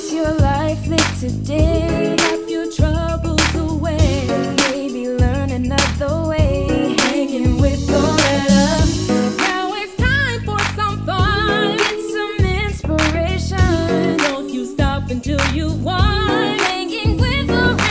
Is your life lit today? Have your troubles away? Maybe learn another way. Hanging with Loretta. Now it's time for some fun. Get some inspiration. Don't you stop until you won. Hanging with Loretta.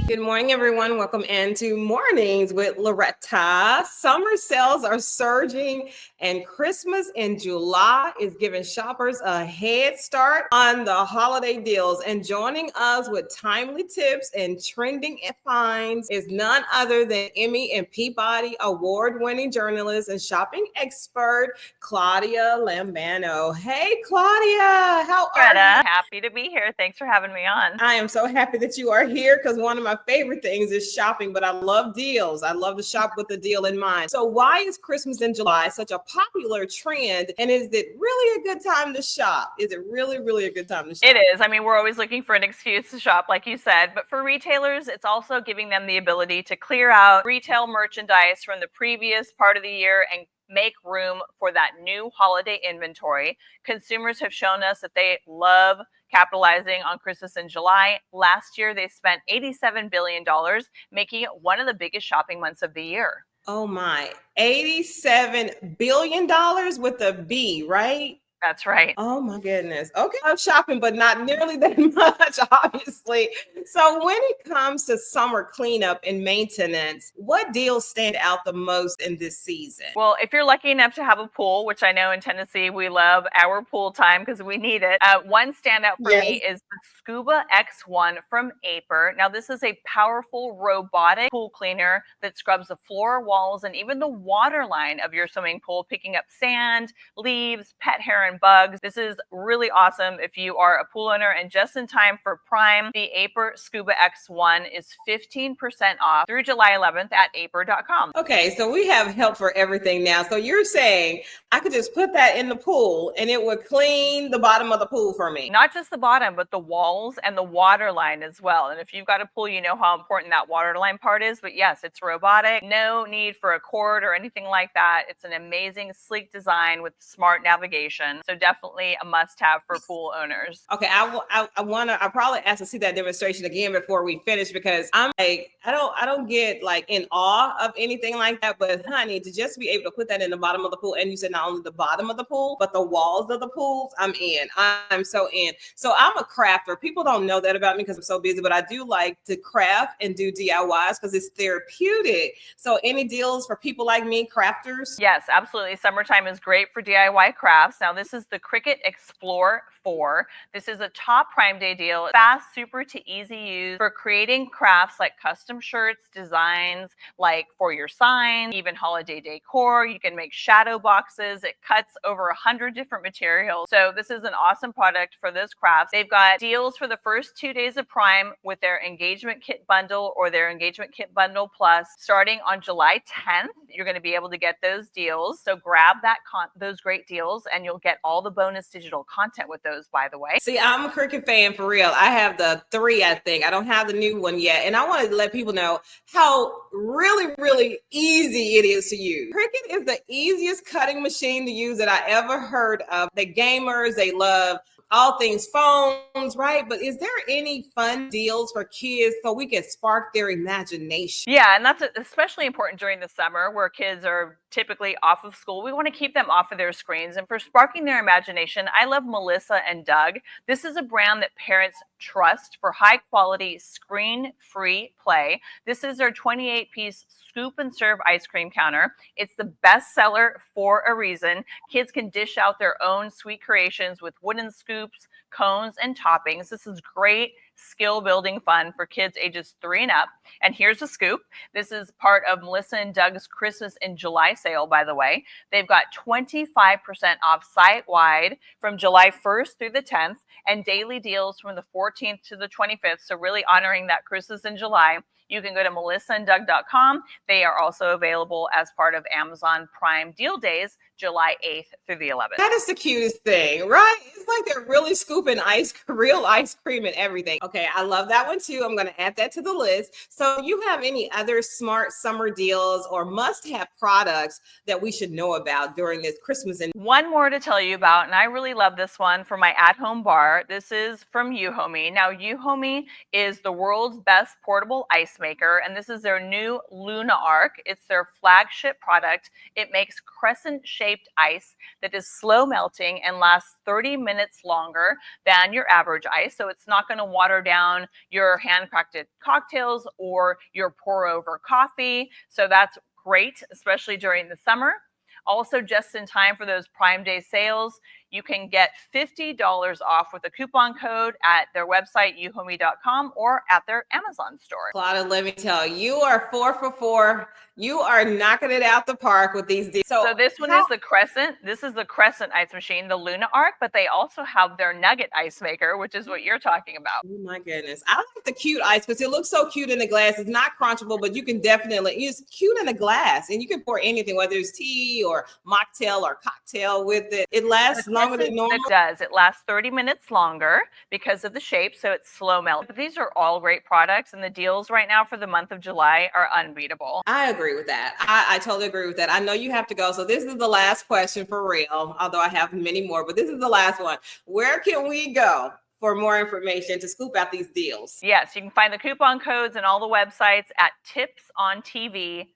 Good morning, everyone. Welcome into Mornings with Loretta. Summer sales are surging, and Christmas in July is giving shoppers a head start on the holiday deals. And joining us with timely tips and trending finds is none other than Emmy and Peabody award-winning journalist and shopping expert, Claudia Lombana. Hey, Claudia, how are you? Happy to be here. Thanks for having me on. I am so happy that you are here because one of my favorite things is shopping, but I love deals. I love to shop with a deal in mind. So why is Christmas in July such a popular trend? And is it really a good time to shop? Is it really a good time to shop? It is. I mean, we're always looking for an excuse to shop, like you said. But for retailers, it's also giving them the ability to clear out retail merchandise from the previous part of the year and make room for that new holiday inventory. Consumers have shown us that they love capitalizing on Christmas in July. Last year, they spent $87 billion, making it one of the biggest shopping months of the year. Oh my, $87 billion with a B, right? That's right. Oh my goodness. Okay, I'm shopping, but not nearly that much, obviously. So when it comes to summer cleanup and maintenance, what deals stand out the most in this season? Well, if you're lucky enough to have a pool, which I know in Tennessee we love our pool time because we need it, one standout for me is the Scuba X1 from Aper. Now, this is a powerful robotic pool cleaner that scrubs the floor, walls, and even the water line of your swimming pool, picking up sand, leaves, pet hair, and bugs. This is really awesome if you are a pool owner, and just in time for Prime, the Aper Scuba X1 is 15% off through July 11th at aper.com. Okay, so we have help for everything now. So you're saying I could just put that in the pool and it would clean the bottom of the pool for me? Not just the bottom, but the walls and the water line as well. And if you've got a pool, you know how important that water line part is. But yes, it's robotic. No need for a cord or anything like that. It's an amazing, sleek design with smart navigation. So definitely a must-have for pool owners. Okay, I probably ask to see that demonstration again before we finish, because I'm like, I don't get like in awe of anything like that. But honey, to just be able to put that in the bottom of the pool, and you said not only the bottom of the pool, but the walls of the pools, I'm in. I'm so in. So I'm a crafter. People don't know that about me because I'm so busy, but I do like to craft and do DIYs because it's therapeutic. So any deals for people like me, crafters? Yes, absolutely. Summertime is great for DIY crafts. Now, this is the Cricut Explore 4. This is a top Prime Day deal. Fast, super to easy use for creating crafts like custom shirts, designs like for your sign, even holiday decor. You can make shadow boxes. It cuts over 100 different materials. So this is an awesome product for those crafts. They've got deals for the first 2 days of Prime with their engagement kit bundle or their engagement kit bundle plus. Starting on July 10th, you're going to be able to get those deals. So grab those great deals, and you'll get all the bonus digital content with those, by the way. See, I'm a Cricut fan for real. I have the 3, I think. I don't have the new one yet. And I want to let people know how really easy it is to use. Cricut is the easiest cutting machine to use that I ever heard of. The gamers, they love all things phones, right? But is there any fun deals for kids so we can spark their imagination? Yeah, and that's especially important during the summer where kids are typically off of school. We want to keep them off of their screens. And for sparking their imagination, I love Melissa and Doug. This is a brand that parents trust for high quality screen-free play. This is their 28-piece scoop and serve ice cream counter. It's the best seller for a reason. Kids can dish out their own sweet creations with wooden scoops, cones, and toppings. This is great skill building fun for kids ages 3 and up. And here's a scoop. This is part of Melissa and Doug's Christmas in July sale, by the way. They've got 25% off site-wide from July 1st through the 10th and daily deals from the 14th to the 25th. So really honoring that Christmas in July. You can go to melissaanddoug.com. They are also available as part of Amazon Prime Deal Days, July 8th through the 11th. That is the cutest thing, right? It's like they're really scooping real ice cream and everything. Okay, I love that one too. I'm going to add that to the list. So you have any other smart summer deals or must-have products that we should know about during this Christmas? And one more to tell you about, and I really love this one for my at-home bar. This is from Yuhomi. Now, Yuhomi is the world's best portable ice maker, and this is their new Luna Arc. It's their flagship product. It makes crescent-shaped ice that is slow melting and lasts 30 minutes longer than your average ice. So it's not going to water down your handcrafted cocktails or your pour-over coffee. So that's great, especially during the summer. Also, just in time for those Prime Day sales, you can get $50 off with a coupon code at their website, yuhomi.com, or at their Amazon store. Claudia, let me tell you, you are 4 for 4. You are knocking it out the park with these deals. So this one is the Crescent. This is the Crescent ice machine, the Luna Arc, but they also have their Nugget ice maker, which is what you're talking about. Oh my goodness. I like the cute ice because it looks so cute in the glass. It's not crunchable, but you can definitely, it's cute in the glass and you can pour anything, whether it's tea or mocktail or cocktail with it. It lasts longer than normal. It does. It lasts 30 minutes longer because of the shape, so it's slow melt. But these are all great products, and the deals right now for the month of July are unbeatable. I agree with that. I totally agree with that. I know you have to go. So this is the last question for real, although I have many more, but this is the last one. Where can we go for more information to scoop out these deals? Yes, you can find the coupon codes and all the websites at tipsontv.com.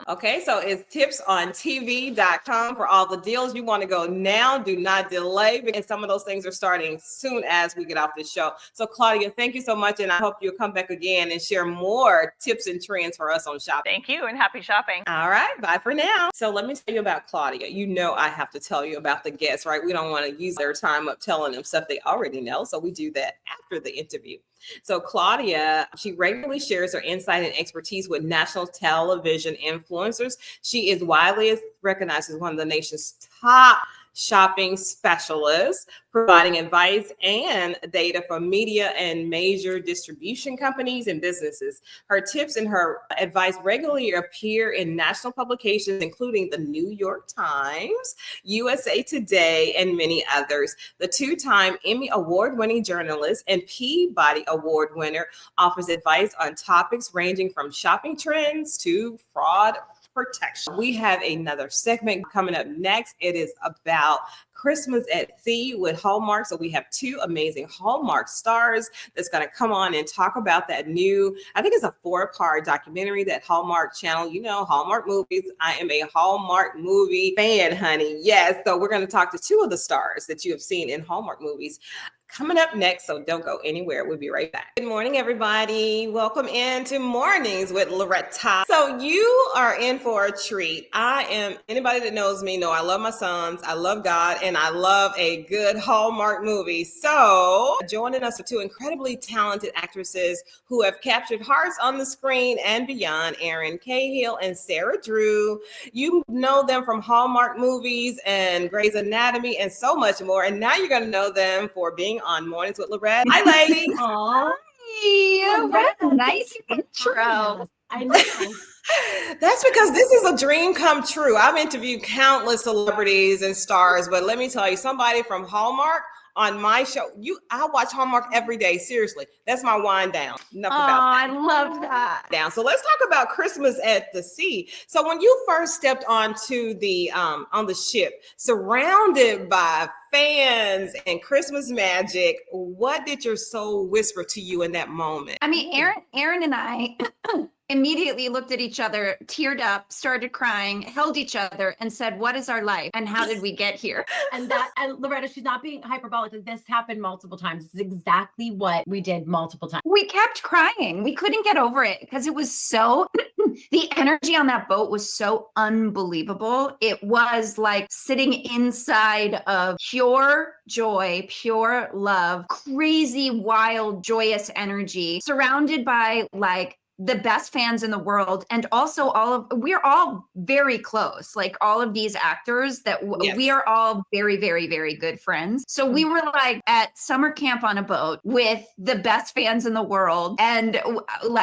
Okay, so it's tipsontv.com for all the deals. You want to go now, do not delay, because some of those things are starting soon as we get off this show. So Claudia, thank you so much, and I hope you'll come back again and share more tips and trends for us on shopping. Thank you, and happy shopping. All right, bye for now. So let me tell you about Claudia. You know I have to tell you about the guests, right? We don't want to use their time up telling them stuff they already know, so we do that after the interview. So Claudia, she regularly shares her insight and expertise with national television influencers. She is widely recognized as one of the nation's top shopping specialists, providing advice and data from media and major distribution companies and businesses. Her tips and her advice regularly appear in national publications, including the New York Times, USA Today, and many others. The two-time Emmy Award-winning journalist and Peabody Award winner offers advice on topics ranging from shopping trends to fraud protection. We have another segment coming up next. It is about Christmas at Sea with Hallmark. So we have two amazing Hallmark stars that's going to come on and talk about that new, I think it's a 4-part documentary that Hallmark channel, you know, Hallmark movies. I am a Hallmark movie fan, honey. Yes. So we're going to talk to two of the stars that you have seen in Hallmark movies. Coming up next, so don't go anywhere. We'll be right back. Good morning, everybody. Welcome into Mornings with Loretta. So you are in for a treat. Anybody that knows me know I love my sons, I love God, and I love a good Hallmark movie. So joining us are two incredibly talented actresses who have captured hearts on the screen and beyond, Erin Cahill and Sarah Drew. You know them from Hallmark movies and Grey's Anatomy and so much more. And now you're going to know them for being on Mornings with Loretta. Hi, ladies. Hi, Loretta. Nice intro. I know. That's because this is a dream come true. I've interviewed countless celebrities and stars, but let me tell you, somebody from Hallmark on my show, I watch Hallmark every day. Seriously, that's my wind down. Enough about that. I love that. Down. So let's talk about Christmas at the Sea. So when you first stepped onto the on the ship, surrounded by fans and Christmas magic, what did your soul whisper to you in that moment? I mean, Aaron and I immediately looked at each other, teared up, started crying, held each other, and said, "What is our life? And how did we get here?" And Loretta, she's not being hyperbolic. This happened multiple times. This is exactly what we did multiple times. We kept crying. We couldn't get over it because it was so, the energy on that boat was so unbelievable. It was like sitting inside of pure joy, pure love, crazy, wild, joyous energy, surrounded by like the best fans in the world. And also we're all very close. Like all of these actors that Yes. we are all very, very, very good friends. So we were like at summer camp on a boat with the best fans in the world. And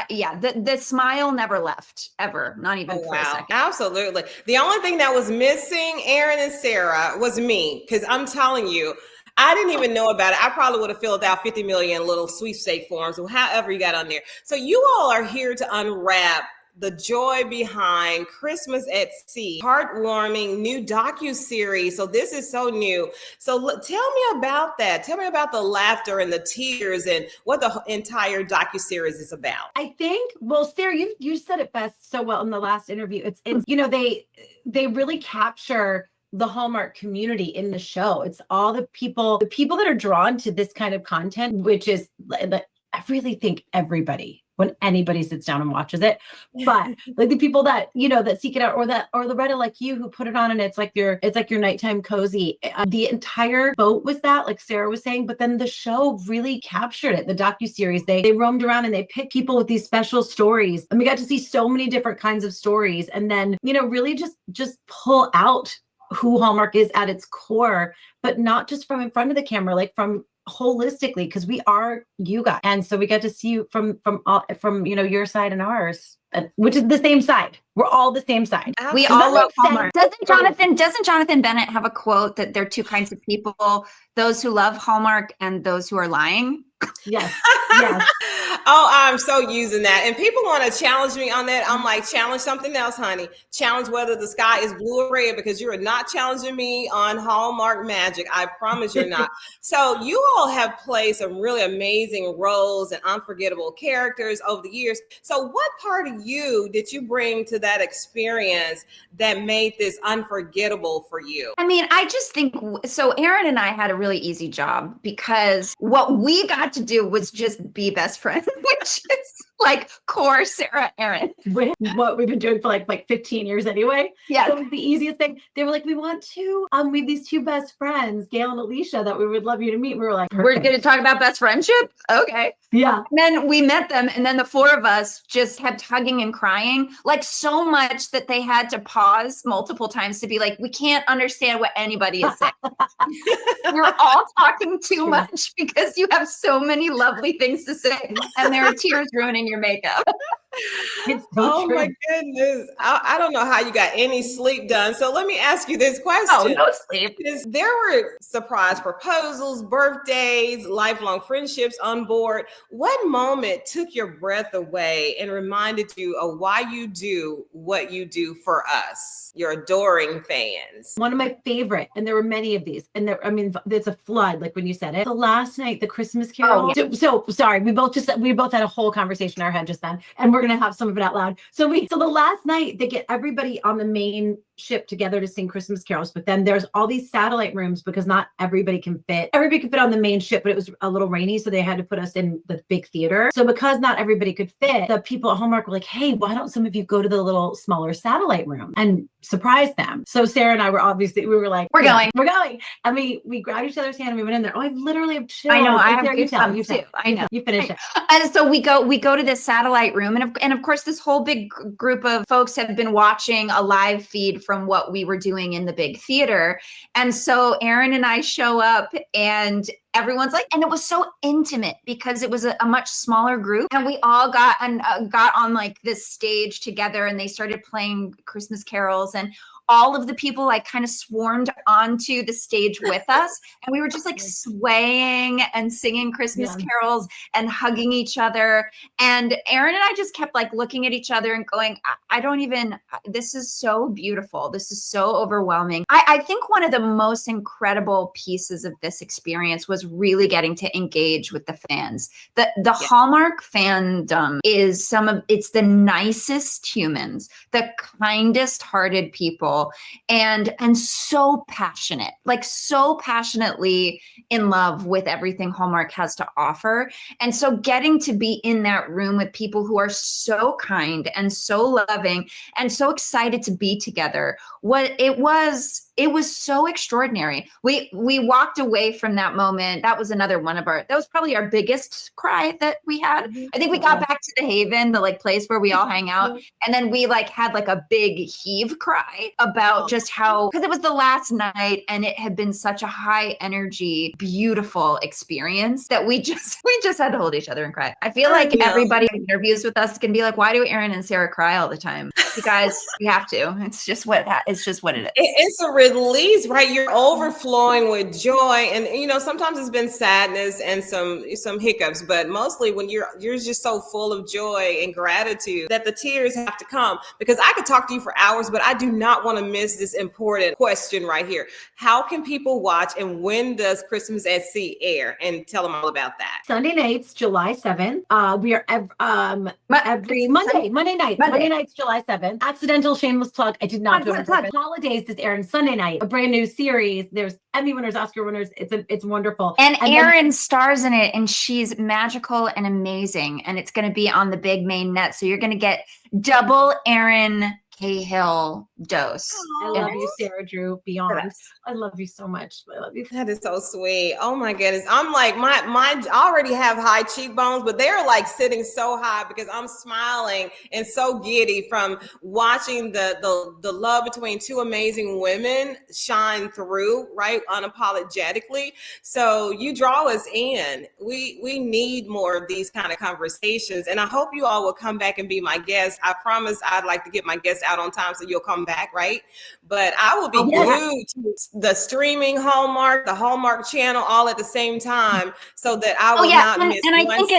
yeah, the smile never left ever, not even for a second. Absolutely. The only thing that was missing, Aaron and Sarah, was me. Because I'm telling you, I didn't even know about it. I probably would have filled out 50 million little sweepstake forms or however you got on there. So you all are here to unwrap the joy behind Christmas at Sea, heartwarming new docu-series. So this is so new. So tell me about that. Tell me about the laughter and the tears and what the entire docu-series is about. I think, well, Sarah, you said it best so well in the last interview. It's you know, they really capture the Hallmark community in the show. It's all the people that are drawn to this kind of content, which is, I really think everybody, when anybody sits down and watches it, but like the people that, you know, that seek it out, or Loretta, like you, who put it on and it's like your nighttime cozy. The entire boat was that, like Sarah was saying, but then the show really captured it. The docuseries, they roamed around and they picked people with these special stories, and we got to see so many different kinds of stories, and then, you know, really just pull out who Hallmark is at its core, but not just from in front of the camera, like from holistically, because we are you guys, and so we got to see you from you know, your side and ours, which is the same side. We're all the same side. We all love Hallmark. Doesn't Jonathan Bennett have a quote that there are two kinds of people: those who love Hallmark and those who are lying? Yes. Yes. Oh, I'm so using that. And people want to challenge me on that. I'm like, challenge something else, honey. Challenge whether the sky is blue or red, because you are not challenging me on Hallmark magic. I promise you're not. So you all have played some really amazing roles and unforgettable characters over the years. So what part of you did you bring to that experience that made this unforgettable for you? I mean, I just think, so Aaron and I had a really easy job because what we got to do was just be best friends, which is like core Sarah Aaron. What we've been doing for like 15 years anyway. Yeah. So the easiest thing, they were like, we want to, we have these two best friends, Gail and Alicia, that we would love you to meet. We were like, we're perfect. going to talk about best friendship? Okay. Yeah. And then we met them, and then the four of us just kept hugging and crying, like so much that they had to pause multiple times to be like, we can't understand what anybody is saying. We're all talking too much because you have so many lovely things to say, and there are tears ruining your makeup. It's so true. My goodness. I don't know how you got any sleep done. So let me ask you this question. Oh, no sleep. There were surprise proposals, birthdays, lifelong friendships on board. What moment took your breath away and reminded you of why you do what you do for us, your adoring fans? One of my favorite, and there were many of these, and there, I mean, there's a flood, like when you said it. The last night, the Christmas Carol. Oh, yeah. So sorry, we both had a whole conversation in our head just then, and we're gonna have some of it out loud. So the last night, they get everybody on the main ship together to sing Christmas carols, but then there's all these satellite rooms because not everybody can fit. Everybody could fit on the main ship, but it was a little rainy, so they had to put us in the big theater. So because not everybody could fit, the people at Hallmark were like, hey, why don't some of you go to the little smaller satellite room and surprise them? So Sarah and I were like, we're going. And we grabbed each other's hand and we went in there. Oh, I literally have chills. I know, I have you tell. too. I know. You finish it. And so we go to this satellite room, and of course this whole big group of folks have been watching a live feed from what we were doing in the big theater. And so Aaron and I show up, and everyone's like, and it was so intimate because it was a much smaller group, and we all got on like this stage together, and they started playing Christmas carols, and all of the people like kind of swarmed onto the stage with us, and we were just like swaying and singing Christmas carols and hugging each other. And Aaron and I just kept like looking at each other and going, this is so beautiful. This is so overwhelming. I think one of the most incredible pieces of this experience was really getting to engage with the fans. The Hallmark fandom is it's the nicest humans, the kindest hearted people beautiful and so passionate, like so passionately in love with everything Hallmark has to offer. And so getting to be in that room with people who are so kind and so loving and so excited to be together, it was so extraordinary. We walked away from that moment. That was another one of that was probably our biggest cry that we had. I think we got back to the Haven, the like place where we all hang out. And then we like had like a big heave cry about just how, because it was the last night and it had been such a high energy, beautiful experience that we just had to hold each other and cry. I feel like everybody who interviews with us can be like, why do Erin and Sarah cry all the time? You guys, we have to. It's just what it is. It's a release, right? You're overflowing with joy, and sometimes it's been sadness and some hiccups, but mostly when you're just so full of joy and gratitude that the tears have to come. Because I could talk to you for hours, but I do not want to miss this important question right here. How can people watch, and when does Christmas at Sea air? And tell them all about that. Sunday nights, July 7th. We are every Monday nights, July 7th. Accidental shameless plug. I did not do it. Holidays is airing Sunday night. A brand new series. There's Emmy winners, Oscar winners. It's wonderful. And Erin stars in it, and she's magical and amazing. And it's going to be on the big main net, so you're going to get double Erin Cahill dose. I love you, Sarah Drew. Beyond. I love you so much. I love you. That is so sweet. Oh my goodness. I'm like, my already have high cheekbones, but they're like sitting so high because I'm smiling and so giddy from watching the love between two amazing women shine through, right? Unapologetically. So you draw us in. We need more of these kind of conversations. And I hope you all will come back and be my guest. I promise I'd like to get my guest out on time so you'll come back, right? But I will be glued to the streaming Hallmark, the Hallmark channel, all at the same time, so that I will not miss. And I think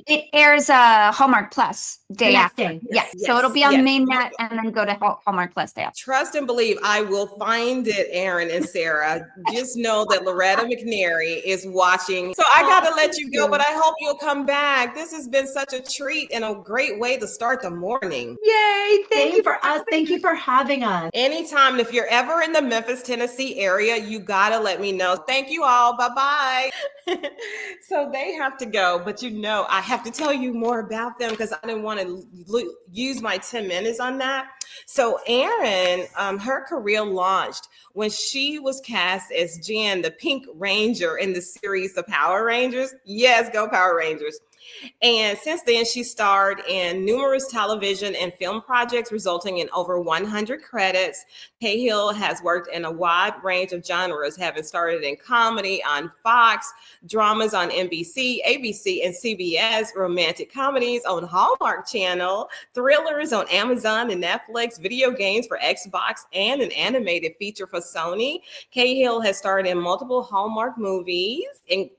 it airs Hallmark Plus day after. Yes. So it'll be on main net and then go to Hallmark Plus day after. Trust and believe, I will find it, Erin and Sarah. Just know that Loretta McNary is watching. So I got to let you go, but I hope you'll come back. This has been such a treat and a great way to start the morning. Yay! Thank you for us. Thank you for having us. Anytime. If you're ever in the Memphis, Tennessee area, you got to let me know. Thank you all. Bye-bye. So they have to go, but I have to tell you more about them because I didn't want to use my 10 minutes on that. So Erin, her career launched when she was cast as Jen, the Pink Ranger in the series The Power Rangers. Yes, go Power Rangers. And since then, she starred in numerous television and film projects, resulting in over 100 credits. Cahill has worked in a wide range of genres, having started in comedy on Fox, dramas on NBC, ABC, and CBS, romantic comedies on Hallmark Channel, thrillers on Amazon and Netflix, video games for Xbox, and an animated feature for Sony. Cahill has starred in multiple Hallmark movies,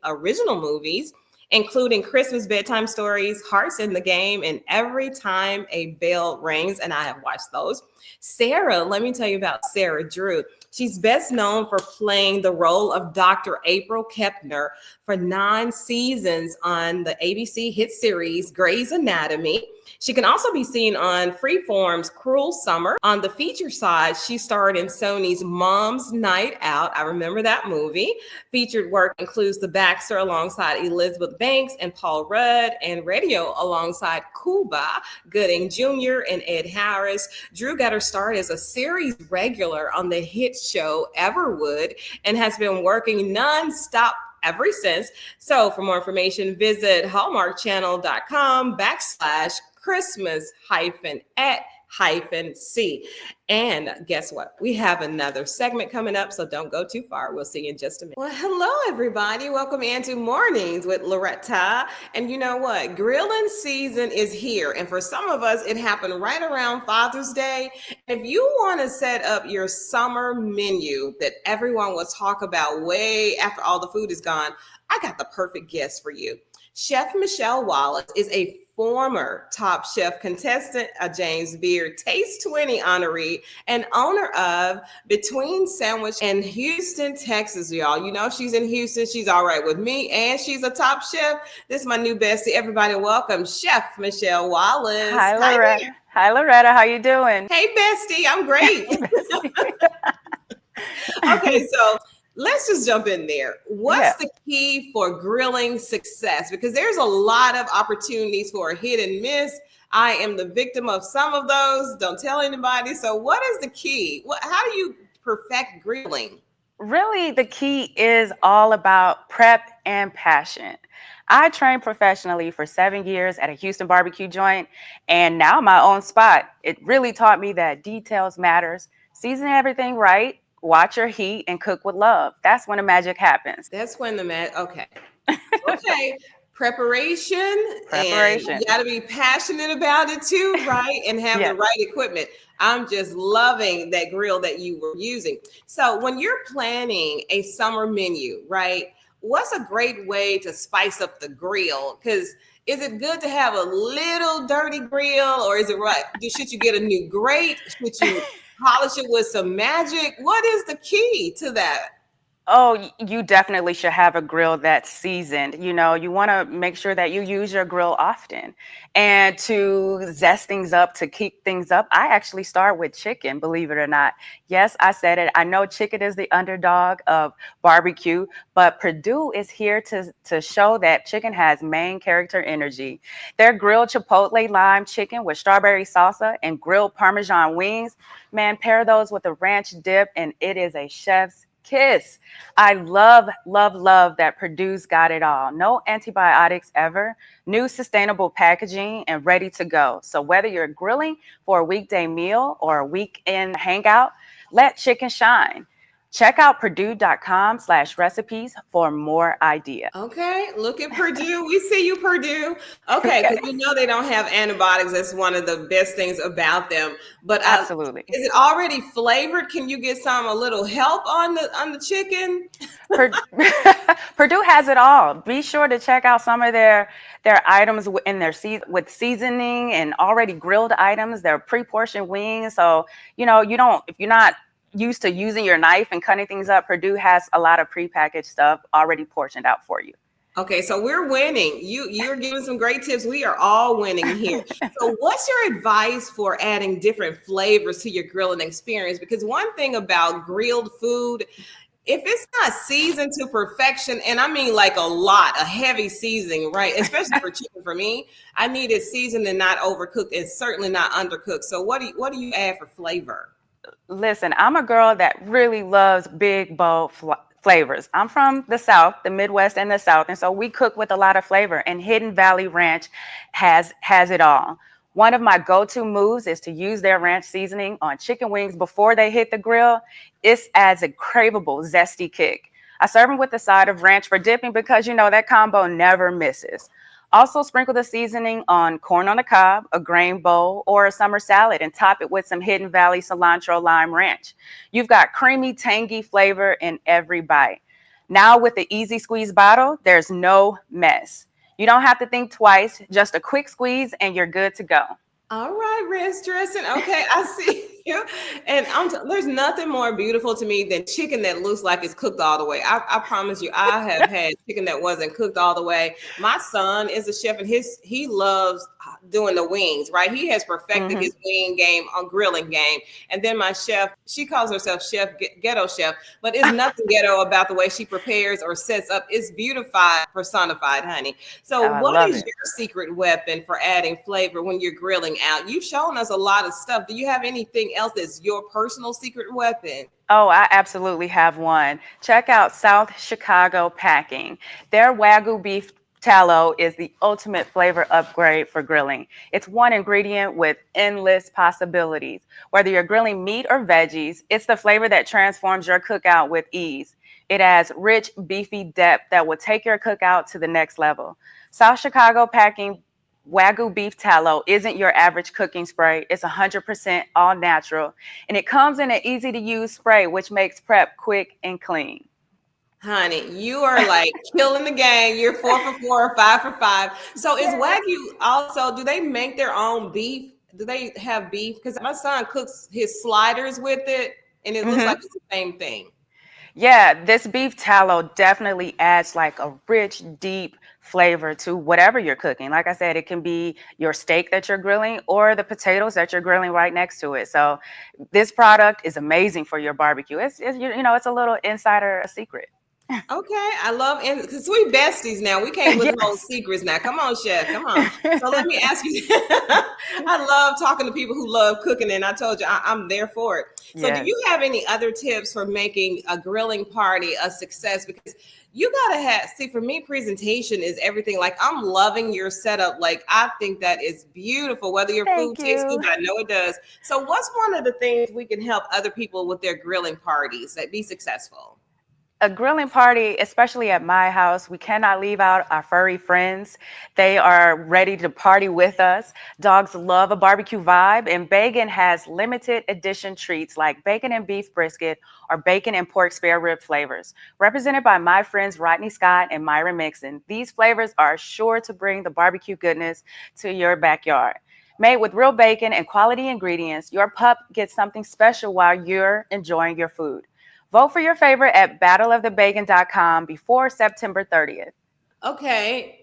original movies, including Christmas Bedtime Stories, Hearts in the Game, and Every Time a Bell Rings, and I have watched those. Sarah, let me tell you about Sarah Drew. She's best known for playing the role of Dr. April Kepner for 9 seasons on the ABC hit series Grey's Anatomy. She can also be seen on Freeform's Cruel Summer. On the feature side, she starred in Sony's Mom's Night Out. I remember that movie. Featured work includes The Baxter alongside Elizabeth Banks and Paul Rudd, and radio alongside Cuba Gooding Jr. and Ed Harris. Drew got her start as a series regular on the hit show Everwood and has been working nonstop ever since. So for more information, visit hallmarkchannel.com/Christmas-at-C. And guess what? We have another segment coming up, so don't go too far. We'll see you in just a minute. Well, hello, everybody. Welcome into Mornings with Loretta. And you know what? Grilling season is here. And for some of us, it happened right around Father's Day. If you want to set up your summer menu that everyone will talk about way after all the food is gone, I got the perfect guest for you. Chef Michelle Wallace is a former Top Chef contestant, a James Beard Taste 20 honoree, and owner of Between Sandwich in Houston, Texas, y'all. You know, she's in Houston. She's all right with me, and she's a top chef. This is my new bestie. Everybody welcome Chef Michelle Wallace. Hi, Loretta. Hi, Loretta. How you doing? Hey, bestie. I'm great. Okay, so let's just jump in there. What's the key for grilling success? Because there's a lot of opportunities for a hit and miss. I am the victim of some of those. Don't tell anybody. So what is the key? How do you perfect grilling? Really, the key is all about prep and passion. I trained professionally for 7 years at a Houston barbecue joint, and now my own spot. It really taught me that details matters. Season everything right, watch your heat, and cook with love. That's when the magic happens. That's when the okay. Okay. Preparation. And you got to be passionate about it too, right? And have the right equipment. I'm just loving that grill that you were using. So when you're planning a summer menu, right? What's a great way to spice up the grill? Because is it good to have a little dirty grill, or is it right? Should you get a new grate? Should you polish it with some magic? What is the key to that? Oh, you definitely should have a grill that's seasoned. You know, you want to make sure that you use your grill often. And to zest things up, to keep things up, I actually start with chicken, believe it or not. Yes, I said it. I know chicken is the underdog of barbecue, but Purdue is here to show that chicken has main character energy. Their grilled chipotle lime chicken with strawberry salsa and grilled Parmesan wings, man, pair those with a ranch dip, and it is a chef's kiss. I love that Purdue's got it all. No antibiotics ever, new sustainable packaging, and ready to go. So whether you're grilling for a weekday meal or a weekend hangout, let chicken shine. Check out purdue.com/recipes for more ideas. Okay, look at Purdue. We see you, Purdue. Okay, because we know they don't have antibiotics. That's one of the best things about them. But absolutely, is it already flavored? Can you get a little help on the chicken? Purdue has it all. Be sure to check out some of their items in their with seasoning and already grilled items. They're pre-portioned wings, so if you're not used to using your knife and cutting things up, Purdue has a lot of prepackaged stuff already portioned out for you. Okay, so we're winning. You're giving some great tips. We are all winning here. So what's your advice for adding different flavors to your grilling experience? Because one thing about grilled food, if it's not seasoned to perfection, and I mean like a heavy seasoning, right? Especially for chicken, for me, I need it seasoned and not overcooked, and certainly not undercooked. So what do you add for flavor? Listen, I'm a girl that really loves big, bold flavors. I'm from the South, the Midwest and the South, and so we cook with a lot of flavor, and Hidden Valley Ranch has it all. One of my go-to moves is to use their ranch seasoning on chicken wings before they hit the grill. It adds a craveable, zesty kick. I serve them with a side of ranch for dipping because, that combo never misses. Also sprinkle the seasoning on corn on the cob, a grain bowl, or a summer salad, and top it with some Hidden Valley cilantro lime ranch. You've got creamy, tangy flavor in every bite. Now with the easy squeeze bottle, there's no mess. You don't have to think twice, just a quick squeeze and you're good to go. All right, ranch dressing. Okay, I see you. And there's nothing more beautiful to me than chicken that looks like it's cooked all the way. I promise you, I have had chicken that wasn't cooked all the way. My son is a chef, and he loves doing the wings, right? He has perfected his wing game, grilling game. And then my chef, she calls herself Ghetto Chef, but it's nothing ghetto about the way she prepares or sets up. It's beautified, personified, honey. So what is your secret weapon for adding flavor when you're grilling out? You've shown us a lot of stuff. Do you have anything else that's your personal secret weapon? Oh, I absolutely have one. Check out South Chicago Packing. Their Wagyu beef tallow is the ultimate flavor upgrade for grilling. It's one ingredient with endless possibilities. Whether you're grilling meat or veggies, it's the flavor that transforms your cookout with ease. It adds rich, beefy depth that will take your cookout to the next level. South Chicago Packing Wagyu beef tallow isn't your average cooking spray. It's 100% all natural, and it comes in an easy to use spray, which makes prep quick and clean. Honey, you are like killing the game. You're 4 for 4, 5 for 5. So is Wagyu also, do they make their own beef? Do they have beef? Because my son cooks his sliders with it and it looks like it's the same thing. Yeah, this beef tallow definitely adds like a rich, deep flavor to whatever you're cooking. Like I said, it can be your steak that you're grilling or the potatoes that you're grilling right next to it. So this product is amazing for your barbecue. It's it's a little insider secret. Okay, I love, and because we besties now, we can't withhold Yes. secrets now. Come on, chef, come on. So let me ask you. I love talking to people who love cooking, and I told you I'm there for it. So, do Yes. you have any other tips for making a grilling party a success? Because you gotta have, see, for me, presentation is everything. Like, I'm loving your setup. Like, I think that is beautiful. Whether your food Thank tastes good, you. but I know it does. So, what's one of the things we can help other people with their grilling parties that be successful? A grilling party, especially at my house, we cannot leave out our furry friends. They are ready to party with us. Dogs love a barbecue vibe, and Bacon has limited edition treats like bacon and beef brisket or bacon and pork spare rib flavors. Represented by my friends Rodney Scott and Myra Mixon, these flavors are sure to bring the barbecue goodness to your backyard. Made with real bacon and quality ingredients, your pup gets something special while you're enjoying your food. Vote for your favorite at battleofthebacon.com before September 30th. Okay.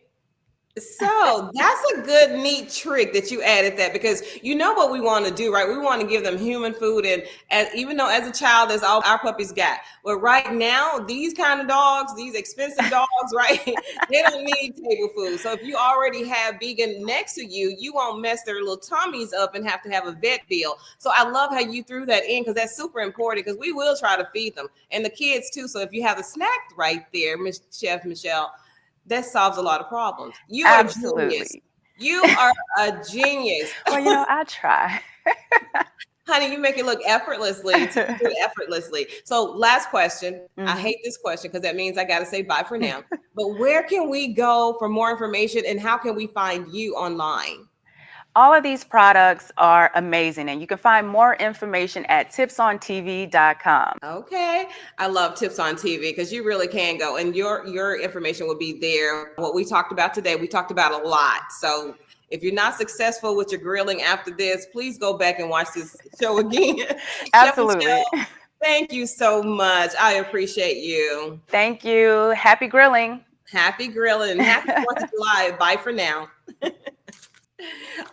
So that's a good, neat trick that you added that, because you know what we want to do, right? We want to give them human food. And even though as a child, that's all our puppies got. But right now, these kind of dogs, these expensive dogs, right? They don't need table food. So if you already have vegan next to you, you won't mess their little tummies up and have to have a vet bill. So I love how you threw that in, because that's super important, because we will try to feed them and the kids too. So if you have a snack right there, Chef Michelle, that solves a lot of problems. You are a genius. Absolutely. You are a genius. Well, I try. Honey, you make it look effortlessly. To do it effortlessly. So last question. I hate this question because that means I got to say bye for now. But where can we go for more information, and how can we find you online? All of these products are amazing, and you can find more information at tipsontv.com. Okay. I love Tips on TV because you really can go, and your information will be there. What we talked about today, we talked about a lot. So if you're not successful with your grilling after this, please go back and watch this show again. Absolutely. Michelle, thank you so much. I appreciate you. Thank you. Happy grilling. Happy grilling and happy 4th of July. Bye for now.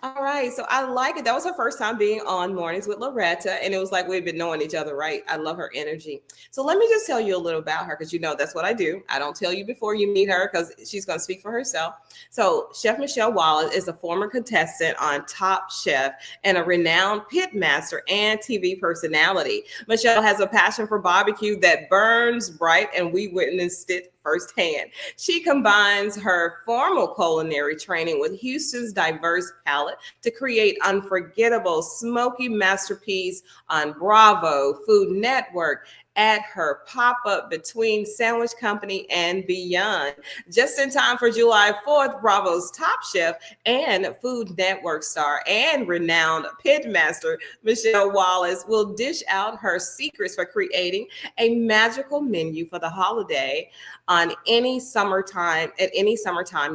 All right. So I like it. That was her first time being on Mornings with Loretta. And it was like we've been knowing each other, right? I love her energy. So let me just tell you a little about her, because that's what I do. I don't tell you before you meet her, because she's going to speak for herself. So Chef Michelle Wallace is a former contestant on Top Chef and a renowned pit master and TV personality. Michelle has a passion for barbecue that burns bright, and we witnessed it firsthand. She combines her formal culinary training with Houston's diverse palate to create unforgettable smoky masterpiece on Bravo, Food Network, at her pop-up Between Sandwich Company and beyond. Just in time for July 4th, Bravo's Top Chef and Food Network star and renowned pit master Michelle Wallace will dish out her secrets for creating a magical menu for the holiday at any summertime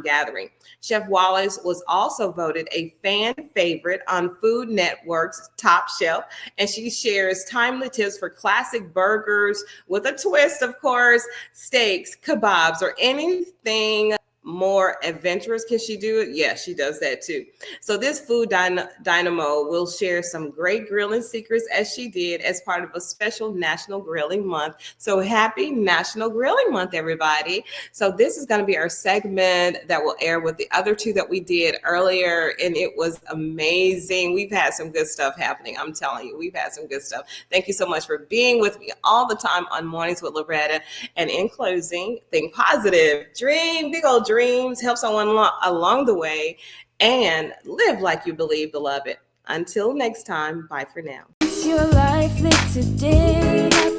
gathering. Chef Wallace was also voted a fan favorite on Food Network's Top Chef, and she shares timely tips for classic burgers with a twist, of course, steaks, kebabs, or anything more adventurous. Can she do it? Yeah, she does that too. So this food dynamo will share some great grilling secrets, as she did as part of a special National Grilling Month. So happy National Grilling Month, everybody. So this is going to be our segment that will air with the other two that we did earlier, and it was amazing. We've had some good stuff happening. I'm telling you, we've had some good stuff. Thank you so much for being with me all the time on Mornings with Loretta. And in closing, think positive, dream big old dreams, help someone along the way, and live like you believe, beloved. Until next time, bye for now. It's your life, live today.